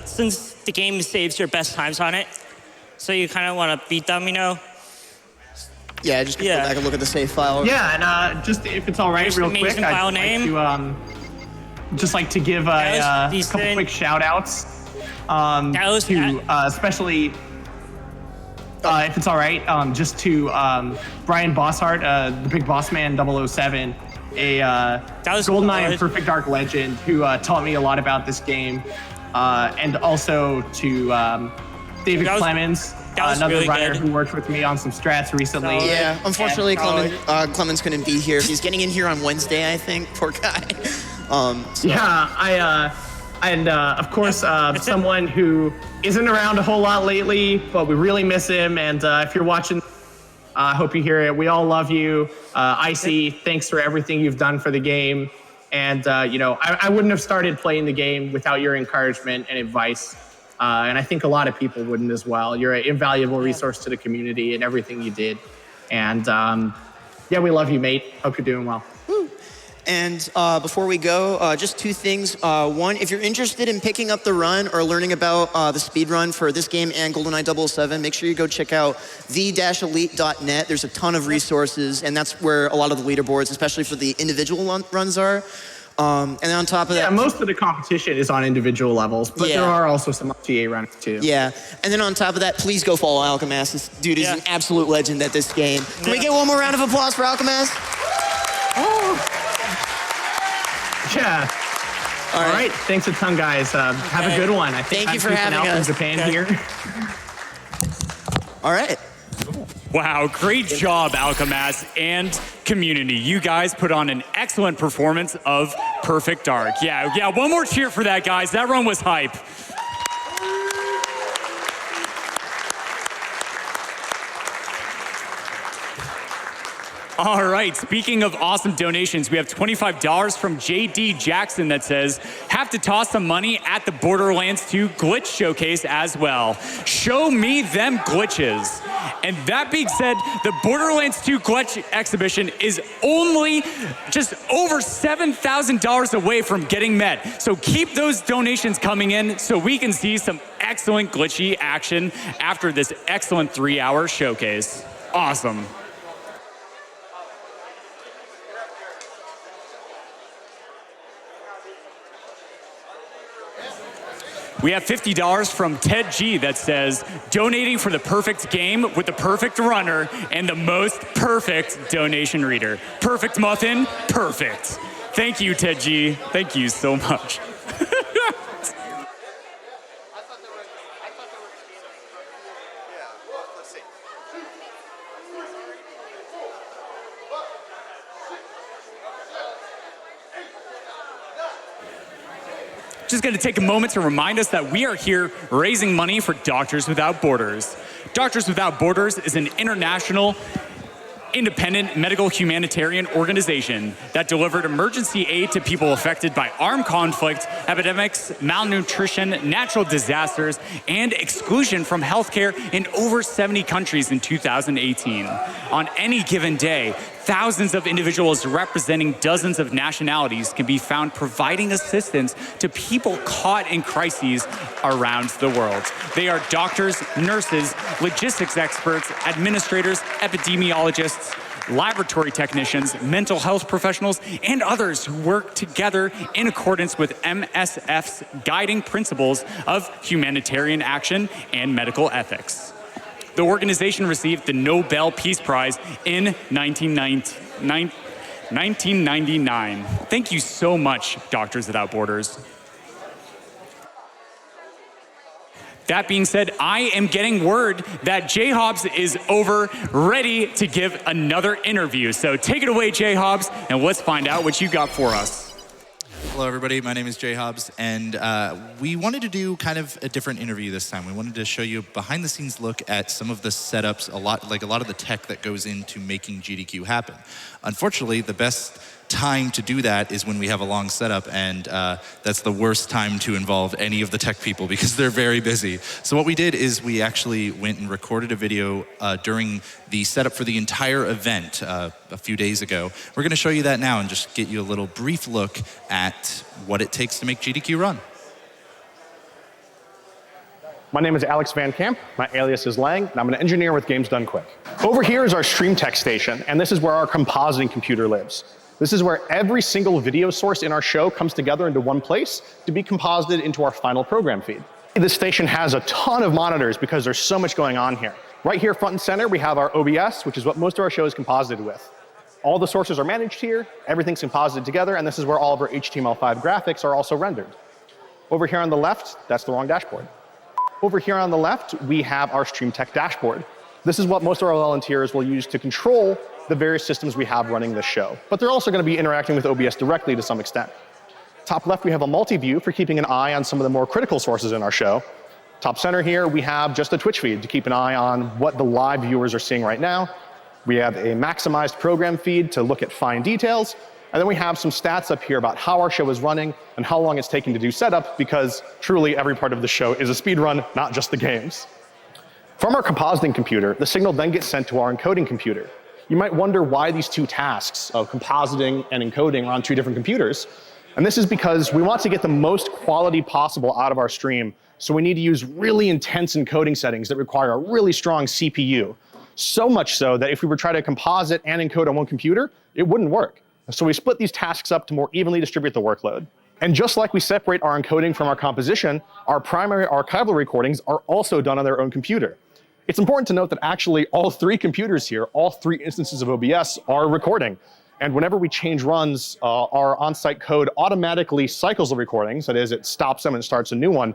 since the game saves your best times on it, so you kind of want to beat them, Yeah, just go back and look at the save file. Yeah, and just if it's all right, real quick, I'd just like to give a couple quick shout outs to especially if it's all right, just to Brian Bosshart, the Big Boss Man 007, a GoldenEye and Perfect Dark legend who taught me a lot about this game, and also to David Clemens. Another really runner good. who worked with me on some strats recently. Yeah, unfortunately, Clemens couldn't be here. He's getting in here on Wednesday, I think. Poor guy. Yeah, of course, someone who isn't around a whole lot lately, but we really miss him. And if you're watching, I hope you hear it. We all love you. Icy, thanks for everything you've done for the game. And, I wouldn't have started playing the game without your encouragement and advice. And I think a lot of people wouldn't as well. You're an invaluable resource to the community and everything you did. And we love you, mate. Hope you're doing well. Woo. And before we go, just 2 things. One, if you're interested in picking up the run or learning about the speed run for this game and GoldenEye 007, make sure you go check out the-elite.net. There's a ton of resources, and that's where a lot of the leaderboards, especially for the individual runs, are. And then on top of that, most of the competition is on individual levels, but there are also some TA runs too. Yeah, and then on top of that, please go follow alkamaass. This dude is an absolute legend at this game. Can we get one more round of applause for alkamaass? Yeah. All right. Thanks a ton, guys. Have a good one. I think Thank you for having us. From Japan here. All right. Wow, great job, alkamaass and community. You guys put on an excellent performance of Perfect Dark. Yeah, one more cheer for that, guys. That run was hype. All right, speaking of awesome donations, we have $25 from JD Jackson that says, have to toss some money at the Borderlands 2 Glitch Showcase as well. Show me them glitches. And that being said, the Borderlands 2 Glitch exhibition is only just over $7,000 away from getting met. So keep those donations coming in so we can see some excellent glitchy action after this excellent 3-hour showcase. Awesome. We have $50 from Ted G that says, donating for the perfect game with the perfect runner and the most perfect donation reader. Perfect muffin, perfect. Thank you, Ted G. Thank you so much. Just going to take a moment to remind us that we are here raising money for Doctors Without Borders. Doctors Without Borders is an international, independent medical humanitarian organization that delivered emergency aid to people affected by armed conflict, epidemics, malnutrition, natural disasters, and exclusion from healthcare in over 70 countries in 2018. On any given day, thousands of individuals representing dozens of nationalities can be found providing assistance to people caught in crises around the world. They are doctors, nurses, logistics experts, administrators, epidemiologists, laboratory technicians, mental health professionals, and others who work together in accordance with MSF's guiding principles of humanitarian action and medical ethics. The organization received the Nobel Peace Prize in 1999. Thank you so much, Doctors Without Borders. That being said, I am getting word that J Hobbs is over, ready to give another interview. So take it away, J Hobbs, and let's find out what you got for us. Hello, everybody. My name is J Hobbs, and we wanted to do kind of a different interview this time. We wanted to show you a behind-the-scenes look at some of the setups, a lot of the tech that goes into making GDQ happen. Unfortunately, the best time to do that is when we have a long setup, and that's the worst time to involve any of the tech people because they're very busy. So what we did is we actually went and recorded a video during the setup for the entire event a few days ago. We're going to show you that now and just get you a little brief look at what it takes to make GDQ run. My name is Alex Van Camp, my alias is Lang, and I'm an engineer with Games Done Quick. Over here is our Stream Tech station, and this is where our compositing computer lives. This is where every single video source in our show comes together into one place to be composited into our final program feed. This station has a ton of monitors because there's so much going on here. Right here front and center, we have our OBS, which is what most of our show is composited with. All the sources are managed here, everything's composited together, and this is where all of our HTML5 graphics are also rendered. Over here on the left, that's the wrong dashboard. Over here on the left, we have our Stream Tech dashboard. This is what most of our volunteers will use to control the various systems we have running this show. But they're also going to be interacting with OBS directly to some extent. Top left, we have a multi-view for keeping an eye on some of the more critical sources in our show. Top center here, we have just a Twitch feed to keep an eye on what the live viewers are seeing right now. We have a maximized program feed to look at fine details. And then we have some stats up here about how our show is running and how long it's taking to do setup, because truly every part of the show is a speed run, not just the games. From our compositing computer, the signal then gets sent to our encoding computer. You might wonder why these two tasks of compositing and encoding are on two different computers. And this is because we want to get the most quality possible out of our stream. So we need to use really intense encoding settings that require a really strong CPU. So much so that if we were trying to composite and encode on one computer, it wouldn't work. So we split these tasks up to more evenly distribute the workload. And just like we separate our encoding from our composition, our primary archival recordings are also done on their own computer. It's important to note that actually all three computers here, all three instances of OBS are recording. And whenever we change runs, our on-site code automatically cycles the recordings. That is, it stops them and starts a new one.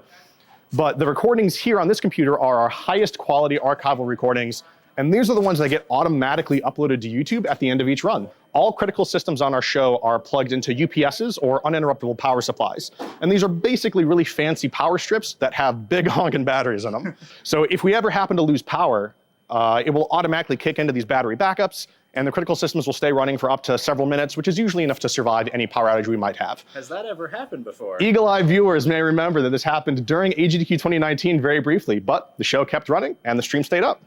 But the recordings here on this computer are our highest quality archival recordings. And these are the ones that get automatically uploaded to YouTube at the end of each run. All critical systems on our show are plugged into UPSs or uninterruptible power supplies. And these are basically really fancy power strips that have big honking batteries in them. So if we ever happen to lose power, it will automatically kick into these battery backups, and the critical systems will stay running for up to several minutes, which is usually enough to survive any power outage we might have. Has that ever happened before? Eagle-eyed viewers may remember that this happened during SGDQ 2019 very briefly, but the show kept running and the stream stayed up.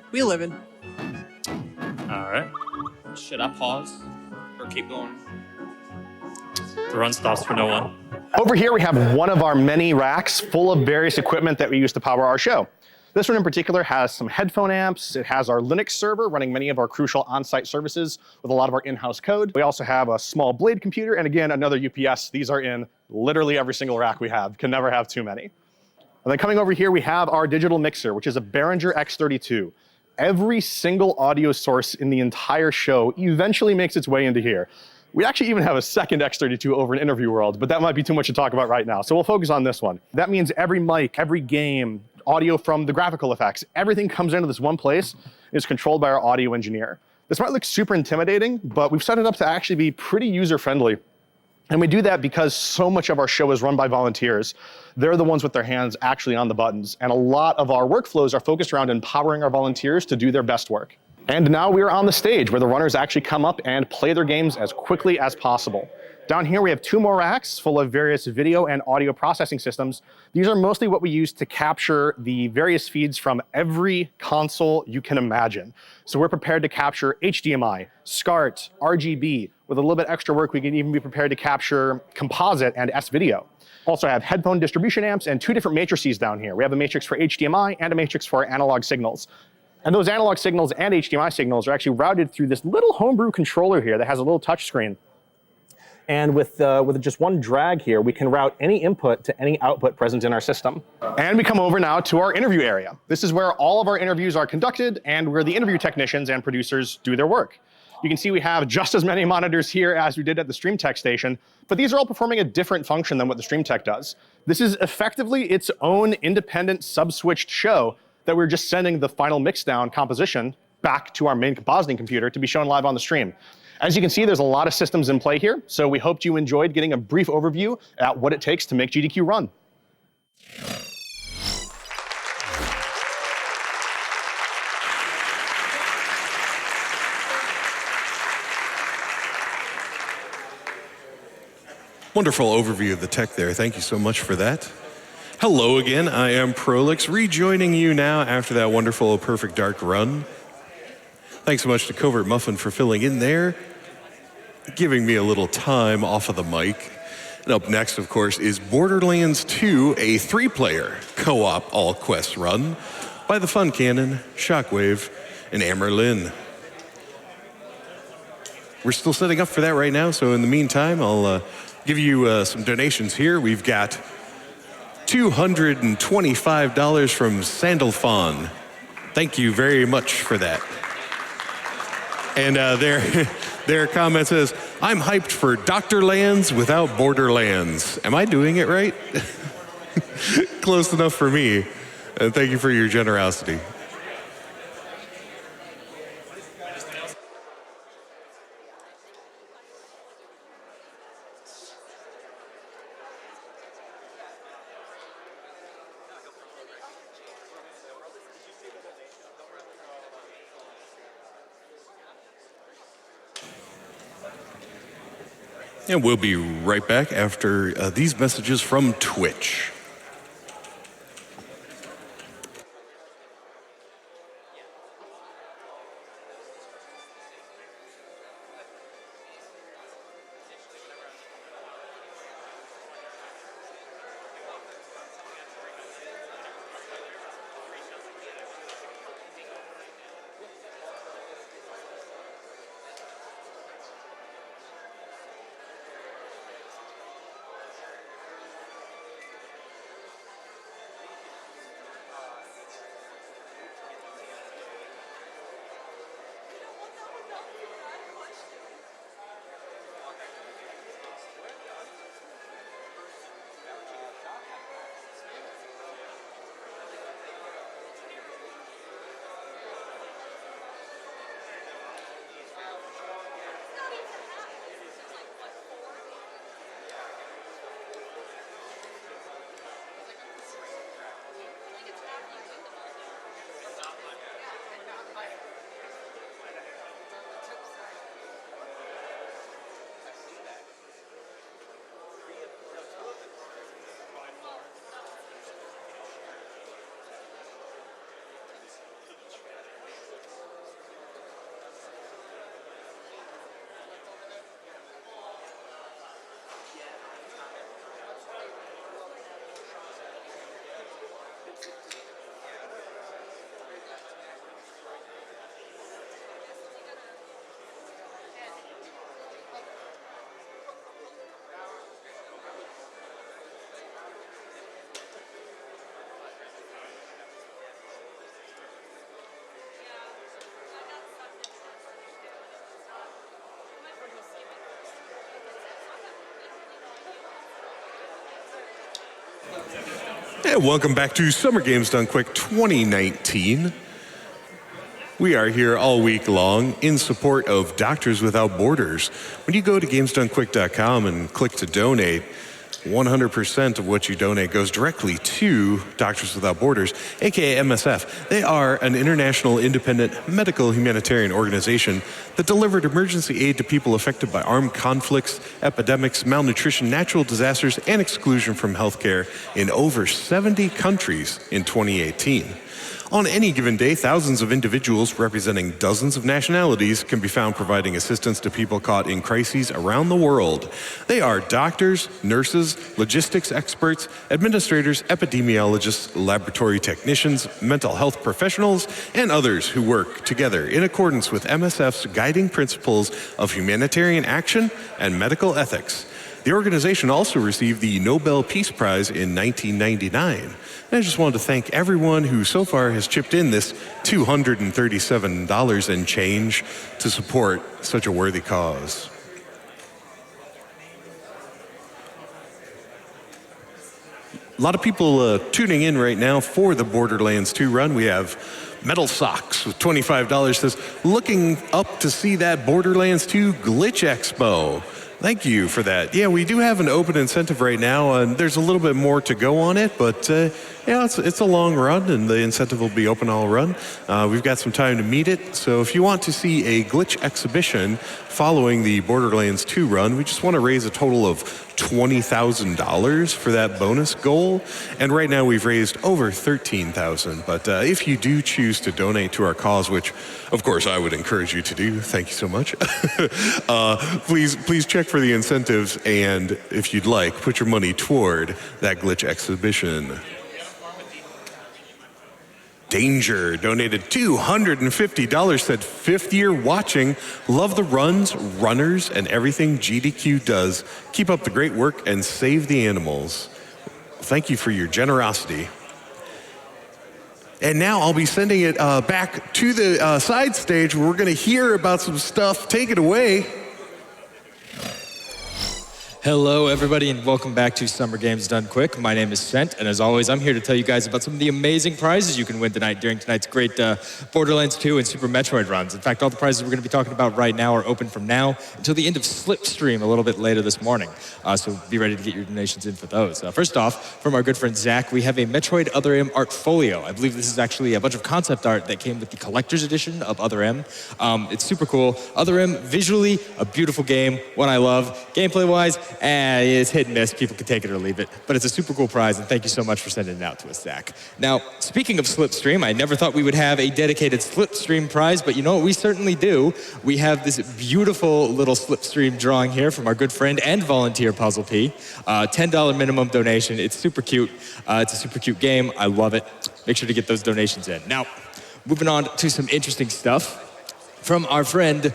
We live in. All right. Should I pause or keep going? The run stops for no one. Over here we have one of our many racks full of various equipment that we use to power our show. This one in particular has some headphone amps. It has our Linux server running many of our crucial on-site services with a lot of our in-house code. We also have a small Blade computer and again, another UPS. These are in literally every single rack we have. Can never have too many. And then coming over here, we have our digital mixer, which is a Behringer X32. Every single audio source in the entire show eventually makes its way into here. We actually even have a second X32 over in Interview World, but that might be too much to talk about right now. So we'll focus on this one. That means every mic, every game, audio from the graphical effects, everything comes into this one place and is controlled by our audio engineer. This might look super intimidating, but we've set it up to actually be pretty user-friendly. And we do that because so much of our show is run by volunteers. They're the ones with their hands actually on the buttons. And a lot of our workflows are focused around empowering our volunteers to do their best work. And now we are on the stage where the runners actually come up and play their games as quickly as possible. Down here we have 2 more racks full of various video and audio processing systems. These are mostly what we use to capture the various feeds from every console you can imagine. So we're prepared to capture HDMI, SCART, RGB. With a little bit extra work, we can even be prepared to capture composite and S-video. Also have headphone distribution amps and 2 different matrices down here. We have a matrix for HDMI and a matrix for our analog signals. And those analog signals and HDMI signals are actually routed through this little homebrew controller here that has a little touch screen. And with just one drag here, we can route any input to any output present in our system. And we come over now to our interview area. This is where all of our interviews are conducted and where the interview technicians and producers do their work. You can see we have just as many monitors here as we did at the Stream Tech station, but these are all performing a different function than what the Stream Tech does. This is effectively its own independent sub-switched show that we're just sending the final mixdown composition back to our main compositing computer to be shown live on the stream. As you can see, there's a lot of systems in play here, so we hoped you enjoyed getting a brief overview at what it takes to make GDQ run. Wonderful overview of the tech there. Thank you so much for that. Hello again, I am Prolix, rejoining you now after that wonderful Perfect Dark run. Thanks so much to CovertMuffin for filling in there, giving me a little time off of the mic. And up next, of course, is Borderlands 2, a 3-player co-op all-quest run by the Fun Cannon, Shockwave, and Amerlin. We're still setting up for that right now, so in the meantime, I'll give you some donations here. We've got $225 from Sandalphon. Thank you very much for that. And their comment says, I'm hyped for Dr. Lands without Borderlands. Am I doing it right? Close enough for me. And thank you for your generosity. And we'll be right back after these messages from Twitch. And welcome back to Summer Games Done Quick 2019. We are here all week long in support of Doctors Without Borders. When you go to GamesDoneQuick.com and click to donate, 100% of what you donate goes directly to Doctors Without Borders, aka MSF. They are an international independent medical humanitarian organization that delivered emergency aid to people affected by armed conflicts, epidemics, malnutrition, natural disasters, and exclusion from healthcare in over 70 countries in 2018. On any given day, thousands of individuals representing dozens of nationalities can be found providing assistance to people caught in crises around the world. They are doctors, nurses, logistics experts, administrators, epidemiologists, laboratory technicians, mental health professionals, and others who work together in accordance with MSF's guiding principles of humanitarian action and medical ethics. The organization also received the Nobel Peace Prize in 1999. And I just wanted to thank everyone who so far has chipped in this $237 and change to support such a worthy cause. A lot of people tuning in right now for the Borderlands 2 run. We have Metal Socks with $25 says, looking up to see that Borderlands 2 Glitch Expo. Thank you for that. Yeah, we do have an open incentive right now, and there's a little bit more to go on it, but yeah, it's a long run, and the incentive will be open all run. We've got some time to meet it, so if you want to see a glitch exhibition following the Borderlands 2 run, we just want to raise a total of $20,000 for that bonus goal, and right now we've raised over $13,000. But if you do choose to donate to our cause, which of course I would encourage you to do, thank you so much. Please check for the incentives, and if you'd like, put your money toward that glitch exhibition. Danger donated $250, said fifth year watching. Love the runs, runners, and everything GDQ does. Keep up the great work and save the animals. Thank you for your generosity. And now I'll be sending it back to the side stage where we're going to hear about some stuff. Take it away. Hello, everybody, and welcome back to Summer Games Done Quick. My name is Sent, and as always, I'm here to tell you guys about some of the amazing prizes you can win tonight during tonight's great Borderlands 2 and Super Metroid runs. In fact, all the prizes we're going to be talking about right now are open from now until the end of Slipstream a little bit later this morning. So be ready to get your donations in for those. First off, from our good friend Zach, we have a Metroid Other M Artfolio. I believe this is actually a bunch of concept art that came with the collector's edition of Other M. It's super cool. Other M, visually, a beautiful game, one I love. Gameplay-wise, it's hit and miss. People can take it or leave it. But it's a super cool prize, and thank you so much for sending it out to us, Zach. Now, speaking of Slipstream, I never thought we would have a dedicated Slipstream prize, but you know what? We certainly do. We have this beautiful little Slipstream drawing here from our good friend and volunteer Puzzle P. $10 minimum donation. It's super cute. It's a super cute game. I love it. Make sure to get those donations in. Now, moving on to some interesting stuff. From our friend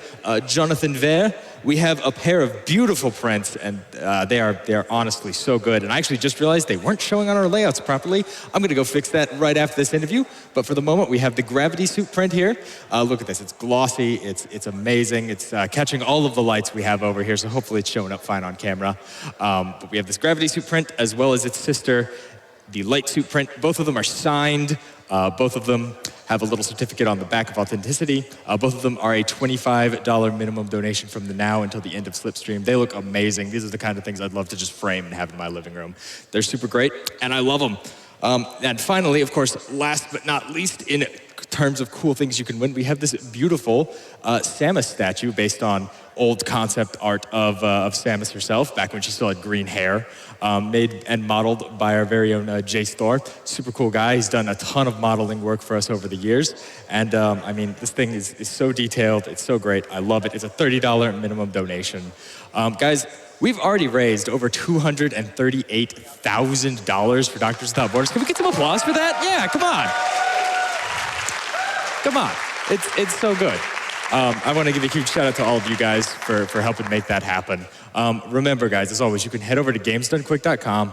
Jonathan Ver, we have a pair of beautiful prints, and they are honestly so good. And I actually just realized they weren't showing on our layouts properly. I'm gonna go fix that right after this interview. But for the moment, we have the gravity suit print here. Look at this, it's glossy, it's amazing. It's catching all of the lights we have over here, so hopefully it's showing up fine on camera. But we have this gravity suit print as well as its sister, the light suit print. Both of them are signed. Both of them have a little certificate on the back of authenticity. Both of them are a $25 minimum donation from the now until the end of Slipstream. They look amazing. These are the kind of things I'd love to just frame and have in my living room. They're super great, and I love them. And finally, of course, last but not least, in terms of cool things you can win, we have this beautiful Samus statue based on old concept art of Samus herself, back when she still had green hair, made and modeled by our very own Jace Thor. Super cool guy. He's done a ton of modeling work for us over the years. And I mean, this thing is so detailed. It's so great. I love it. It's a $30 minimum donation. Guys, we've already raised over $238,000 for Doctors Without Borders. Can we get some applause for that? Yeah, come on. Come on. It's so good. I want to give a huge shout out to all of you guys for helping make that happen. Remember, guys, as always, you can head over to GamesDoneQuick.com.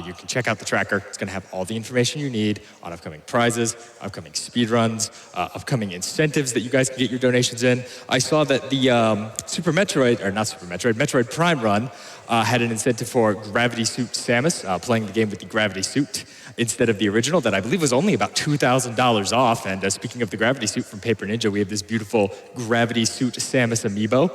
You can check out the tracker. It's going to have all the information you need on upcoming prizes, upcoming speedruns, upcoming incentives that you guys can get your donations in. I saw that the Metroid Prime run had an incentive for Gravity Suit Samus, playing the game with the Gravity Suit instead of the original that I believe was only about $2,000 off. And speaking of the Gravity Suit from Paper Ninja, we have this beautiful Gravity Suit Samus amiibo.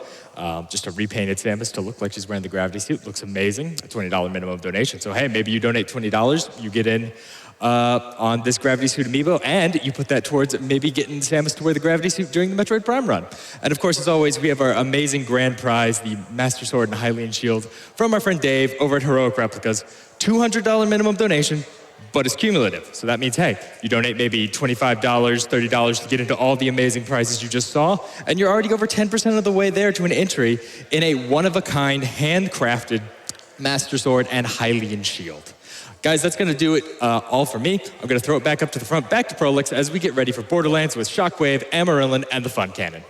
Just a repainted Samus to look like she's wearing the Gravity Suit. Looks amazing. A $20 minimum donation. So hey, maybe you donate $20, you get in on this Gravity Suit amiibo, and you put that towards maybe getting Samus to wear the Gravity Suit during the Metroid Prime run. And of course, as always, we have our amazing grand prize, the Master Sword and Hylian Shield from our friend Dave over at Heroic Replicas. $200 minimum donation, but it's cumulative. So that means, hey, you donate maybe $25, $30 to get into all the amazing prizes you just saw, and you're already over 10% of the way there to an entry in a one-of-a-kind, handcrafted Master Sword and Hylian Shield. Guys, that's going to do it all for me. I'm going to throw it back up to the front, back to Prolix, as we get ready for Borderlands with Shockwave, Amarillan, and the Fun Cannon.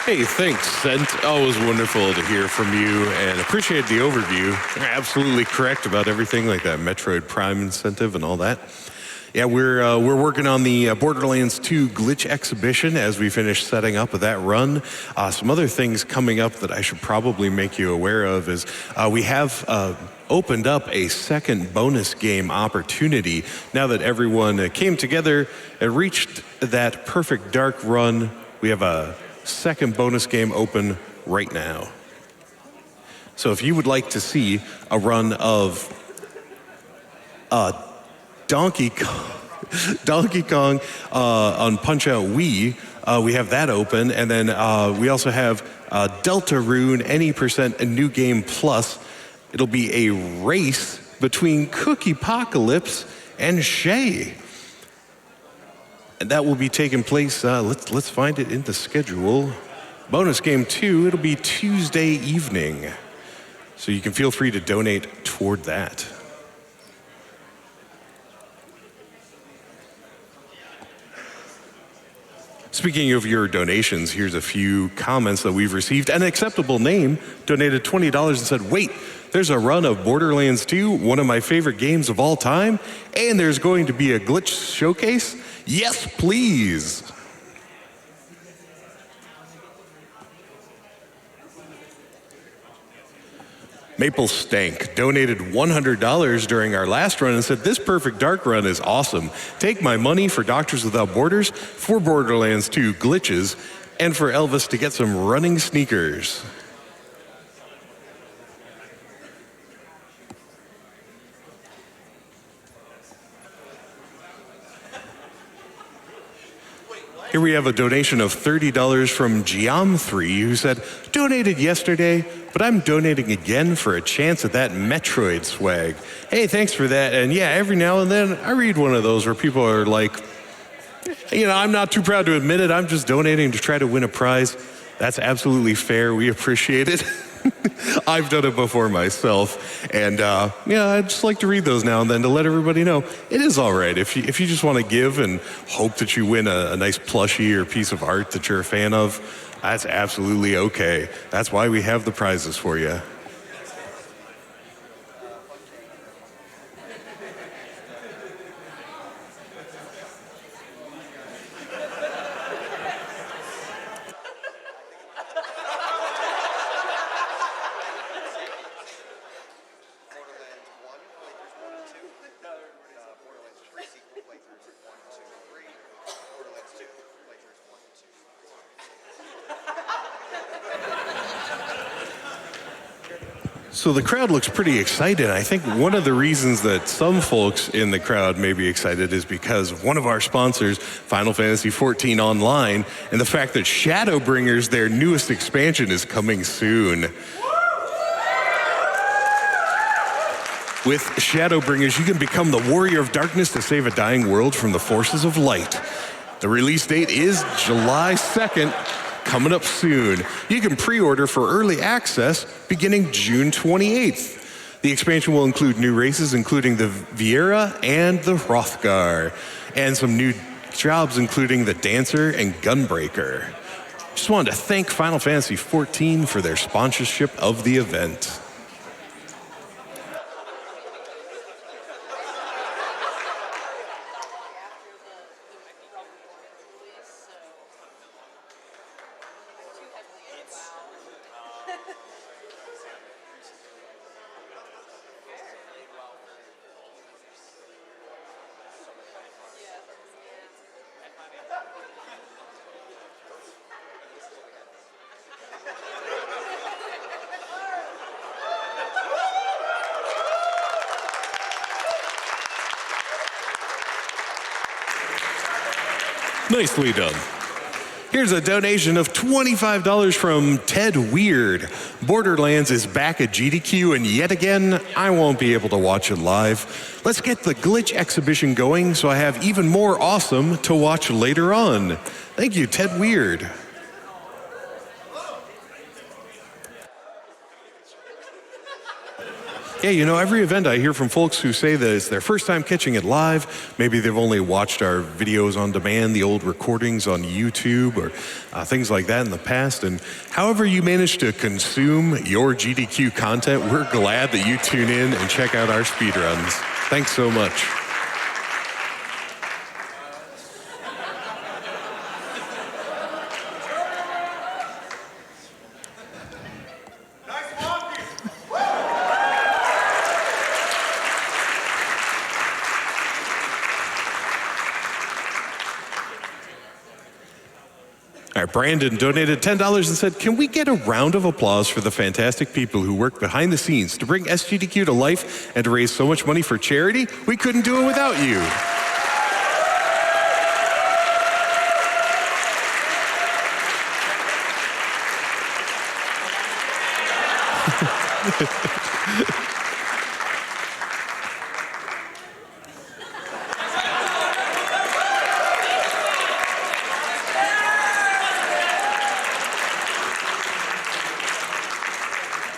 Hey, thanks, Sent. Always wonderful to hear from you and appreciate the overview. You're absolutely correct about everything like that Metroid Prime incentive and all that. Yeah, we're working on the Borderlands 2 glitch exhibition as we finish setting up that run. Some other things coming up that I should probably make you aware of is we have opened up a second bonus game opportunity now that everyone came together and reached that perfect dark run. We have a second bonus game open right now. So if you would like to see a run of Donkey Kong on Punch-Out Wii, we have that open, and then we also have Deltarune Any Percent a New Game Plus. It'll be a race between Cookiepocalypse and Shay. And that will be taking place, let's find it in the schedule. Bonus Game 2, it'll be Tuesday evening. So you can feel free to donate toward that. Speaking of your donations, here's a few comments that we've received. An Acceptable Name donated $20 and said, wait, there's a run of Borderlands 2, one of my favorite games of all time, and there's going to be a glitch showcase? Yes, please. Maple Stank donated $100 during our last run and said, this Perfect Dark run is awesome. Take my money for Doctors Without Borders, for Borderlands 2 glitches, and for Elvis to get some running sneakers. Here we have a donation of $30 from Geom3, who said, donated yesterday, but I'm donating again for a chance at that Metroid swag. Hey, thanks for that. And yeah, every now and then I read one of those where people are like, you know, I'm not too proud to admit it. I'm just donating to try to win a prize. That's absolutely fair. We appreciate it. I've done it before myself, and yeah, I just like to read those now and then to let everybody know it is all right. If you just want to give and hope that you win a nice plushie or piece of art that you're a fan of, that's absolutely okay. That's why we have the prizes for you. So the crowd looks pretty excited. I think one of the reasons that some folks in the crowd may be excited is because of one of our sponsors, Final Fantasy XIV Online, and the fact that Shadowbringers, their newest expansion, is coming soon. With Shadowbringers, you can become the warrior of darkness to save a dying world from the forces of light. The release date is July 2nd. Coming up soon. You can pre-order for early access beginning June 28th. The expansion will include new races, including the Vieira and the Hrothgar, and some new jobs, including the Dancer and Gunbreaker. Just wanted to thank Final Fantasy XIV for their sponsorship of the event. Nicely done. Here's a donation of $25 from Ted Weird. Borderlands is back at GDQ, and yet again, I won't be able to watch it live. Let's get the glitch exhibition going so I have even more awesome to watch later on. Thank you, Ted Weird. Yeah, you know, every event I hear from folks who say that it's their first time catching it live. Maybe they've only watched our videos on demand, the old recordings on YouTube, or things like that in the past. And however you manage to consume your GDQ content, we're glad that you tune in and check out our speedruns. Thanks so much. All right, Brandon donated $10 and said, can we get a round of applause for the fantastic people who work behind the scenes to bring SGDQ to life and to raise so much money for charity? We couldn't do it without you.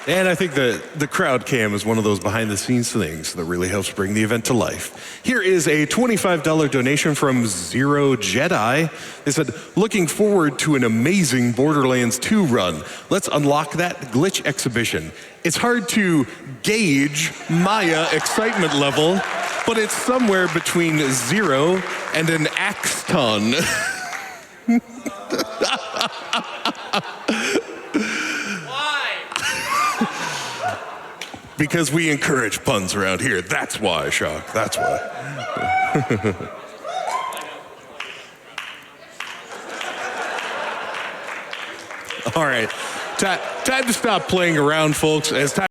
And I think the crowd cam is one of those behind the scenes things that really helps bring the event to life. Here is a $25 donation from Zero Jedi. They said, looking forward to an amazing Borderlands 2 run. Let's unlock that glitch exhibition. It's hard to gauge Maya excitement level, but it's somewhere between 0 and an axe ton. Because we encourage puns around here. That's why, Shock. That's why. All right. Time to stop playing around, folks. It's time